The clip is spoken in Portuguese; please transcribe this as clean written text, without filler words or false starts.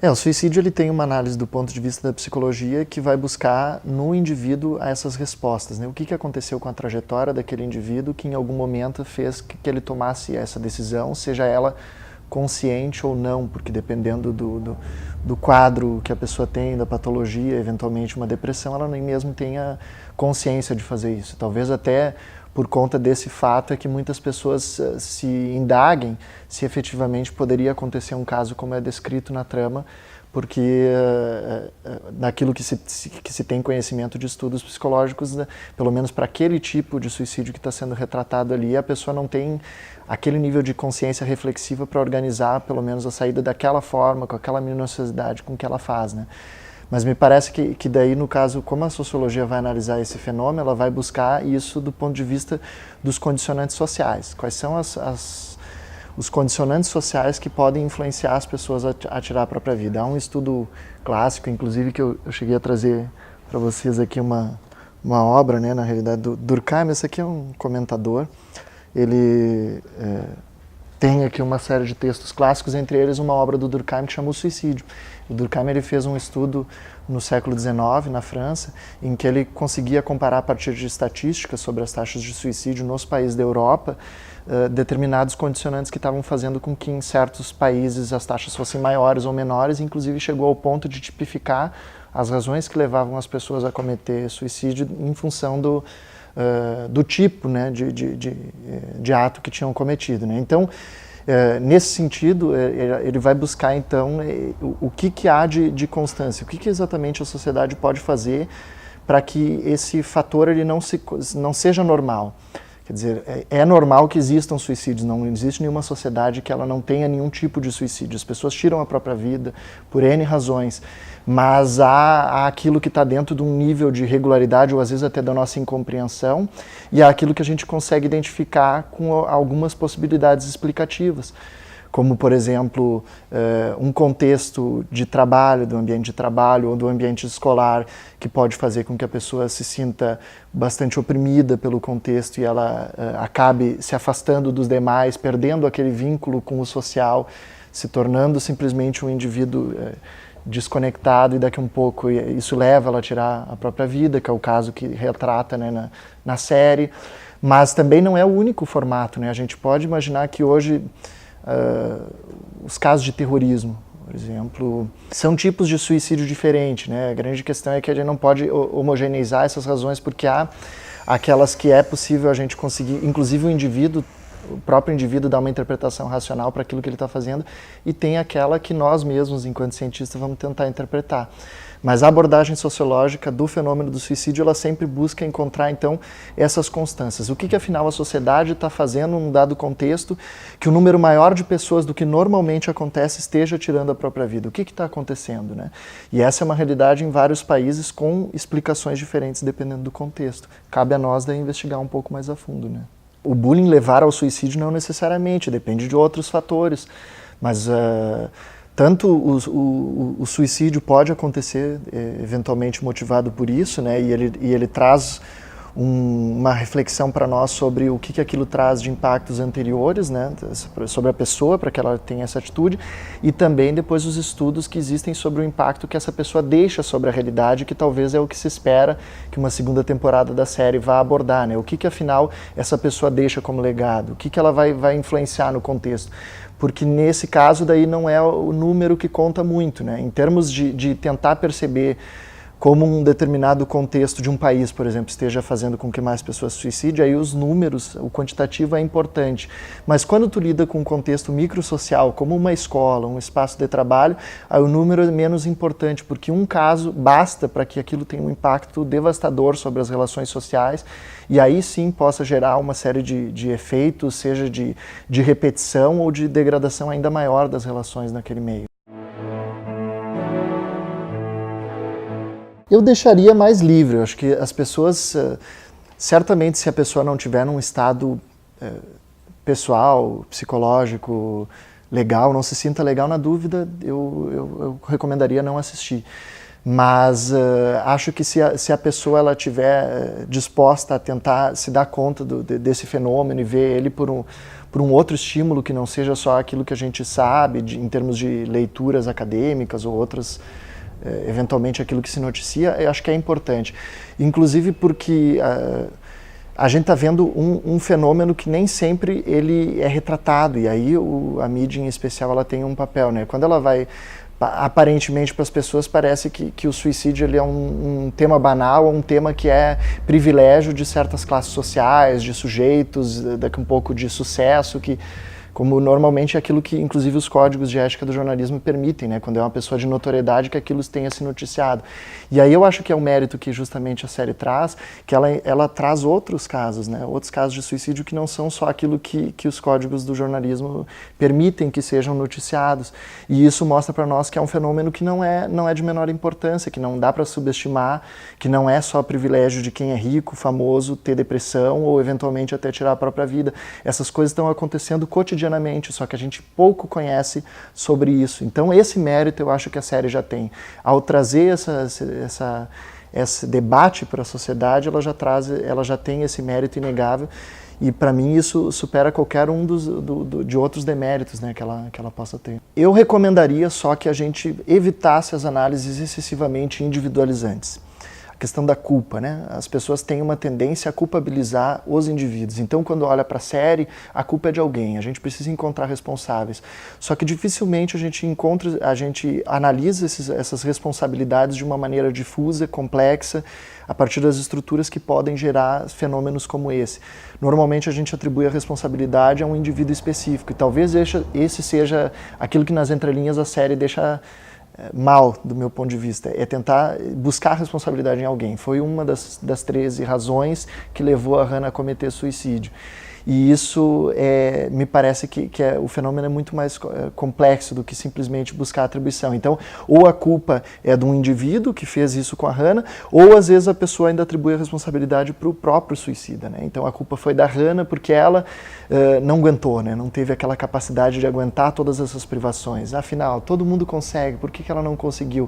O suicídio ele tem uma análise do ponto de vista da psicologia que vai buscar no indivíduo essas respostas, né? O que aconteceu com a trajetória daquele indivíduo que em algum momento fez que ele tomasse essa decisão, seja ela consciente ou não, porque dependendo do quadro que a pessoa tem, da patologia, eventualmente uma depressão, ela nem mesmo tenha consciência de fazer isso. Talvez até por conta desse fato é que muitas pessoas se indaguem se efetivamente poderia acontecer um caso como é descrito na trama, porque naquilo que se tem conhecimento de estudos psicológicos, né, pelo menos para aquele tipo de suicídio que está sendo retratado ali, a pessoa não tem aquele nível de consciência reflexiva para organizar pelo menos a saída daquela forma, com aquela minuciosidade com que ela faz, né? Mas me parece que daí, no caso, como a sociologia vai analisar esse fenômeno, ela vai buscar isso do ponto de vista dos condicionantes sociais. Quais são os condicionantes sociais que podem influenciar as pessoas a tirar a própria vida? Há um estudo clássico, inclusive, que eu cheguei a trazer para vocês aqui uma obra, né, na realidade, do Durkheim. Esse aqui é um comentador. Ele tem aqui uma série de textos clássicos, entre eles uma obra do Durkheim que chama O Suicídio. O Durkheim ele fez um estudo no século XIX, na França, em que ele conseguia comparar a partir de estatísticas sobre as taxas de suicídio nos países da Europa, determinados condicionantes que estavam fazendo com que em certos países as taxas fossem maiores ou menores, inclusive chegou ao ponto de tipificar as razões que levavam as pessoas a cometer suicídio em função do tipo, né, de ato que tinham cometido, né? Então, nesse sentido, ele vai buscar, então, o que há de constância, o que exatamente a sociedade pode fazer para que esse fator ele não seja normal. Quer dizer, é normal que existam suicídios, não existe nenhuma sociedade que ela não tenha nenhum tipo de suicídio. As pessoas tiram a própria vida por N razões, mas há aquilo que está dentro de um nível de regularidade, ou às vezes até da nossa incompreensão, e há aquilo que a gente consegue identificar com algumas possibilidades explicativas, como, por exemplo, um contexto de trabalho, do ambiente de trabalho ou do ambiente escolar, que pode fazer com que a pessoa se sinta bastante oprimida pelo contexto e ela acabe se afastando dos demais, perdendo aquele vínculo com o social, se tornando simplesmente um indivíduo desconectado, e daqui a um pouco isso leva ela a tirar a própria vida, que é o caso que retrata, né, na série. Mas também não é o único formato, né? A gente pode imaginar que hoje os casos de terrorismo, por exemplo, são tipos de suicídio diferentes, né? A grande questão é que a gente não pode homogeneizar essas razões, porque há aquelas que é possível a gente conseguir, inclusive o próprio indivíduo dá uma interpretação racional para aquilo que ele está fazendo, e tem aquela que nós mesmos, enquanto cientistas, vamos tentar interpretar. Mas a abordagem sociológica do fenômeno do suicídio, ela sempre busca encontrar, então, essas constâncias. O que afinal, a sociedade está fazendo num dado contexto que o número maior de pessoas do que normalmente acontece esteja tirando a própria vida? O que está acontecendo, né? E essa é uma realidade em vários países com explicações diferentes dependendo do contexto. Cabe a nós daí investigar um pouco mais a fundo, né? O bullying levar ao suicídio não necessariamente, depende de outros fatores, mas tanto o suicídio pode acontecer eventualmente motivado por isso, né? E ele traz uma reflexão para nós sobre o que aquilo traz de impactos anteriores, né, sobre a pessoa, para que ela tenha essa atitude, e também depois os estudos que existem sobre o impacto que essa pessoa deixa sobre a realidade, que talvez é o que se espera que uma segunda temporada da série vá abordar, né? O que afinal essa pessoa deixa como legado, o que ela vai influenciar no contexto. Porque nesse caso daí não é o número que conta muito, né? Em termos de tentar perceber como um determinado contexto de um país, por exemplo, esteja fazendo com que mais pessoas se suicidem, aí os números, o quantitativo é importante. Mas quando tu lida com um contexto microsocial, como uma escola, um espaço de trabalho, aí o número é menos importante, porque um caso basta para que aquilo tenha um impacto devastador sobre as relações sociais, e aí sim possa gerar uma série de efeitos, seja de repetição ou de degradação ainda maior das relações naquele meio. Eu deixaria mais livre. Eu acho que as pessoas, certamente se a pessoa não tiver num estado pessoal, psicológico, legal, não se sinta legal, na dúvida, eu recomendaria não assistir. Mas acho que se a pessoa ela estiver disposta a tentar se dar conta desse fenômeno e ver ele por um outro estímulo que não seja só aquilo que a gente sabe em termos de leituras acadêmicas ou outras, eventualmente aquilo que se noticia, eu acho que é importante. Inclusive porque a gente está vendo um fenômeno que nem sempre ele é retratado, e aí a mídia em especial ela tem um papel, né? Quando ela vai, aparentemente para as pessoas parece que o suicídio ele é um tema banal, um tema que é privilégio de certas classes sociais, de sujeitos, daqui um pouco de sucesso, como normalmente é aquilo que, inclusive, os códigos de ética do jornalismo permitem, né? Quando é uma pessoa de notoriedade, que aquilo tenha se noticiado. E aí eu acho que é o mérito que justamente a série traz, que ela traz outros casos, né? Outros casos de suicídio que não são só aquilo que os códigos do jornalismo permitem que sejam noticiados. E isso mostra para nós que é um fenômeno que não é de menor importância, que não dá para subestimar, que não é só privilégio de quem é rico, famoso, ter depressão ou eventualmente até tirar a própria vida. Essas coisas estão acontecendo cotidianamente, só que a gente pouco conhece sobre isso. Então esse mérito eu acho que a série já tem. Ao trazer esse debate para a sociedade, ela já tem esse mérito inegável, e para mim isso supera qualquer um de outros deméritos, né, que ela possa ter. Eu recomendaria só que a gente evitasse as análises excessivamente individualizantes. A questão da culpa, né? As pessoas têm uma tendência a culpabilizar os indivíduos. Então, quando olha para a série, a culpa é de alguém. A gente precisa encontrar responsáveis. Só que dificilmente a gente analisa essas responsabilidades de uma maneira difusa, complexa, a partir das estruturas que podem gerar fenômenos como esse. Normalmente a gente atribui a responsabilidade a um indivíduo específico. E talvez esse seja aquilo que nas entrelinhas a série deixa mal, do meu ponto de vista, é tentar buscar responsabilidade em alguém. Foi uma das 13 razões que levou a Hannah a cometer suicídio. E isso me parece que o fenômeno é muito mais complexo do que simplesmente buscar atribuição. Então, ou a culpa é de um indivíduo que fez isso com a Hannah, ou às vezes a pessoa ainda atribui a responsabilidade para o próprio suicida, né? Então a culpa foi da Hannah porque ela não aguentou, né? Não teve aquela capacidade de aguentar todas essas privações. Afinal, todo mundo consegue, por que ela não conseguiu?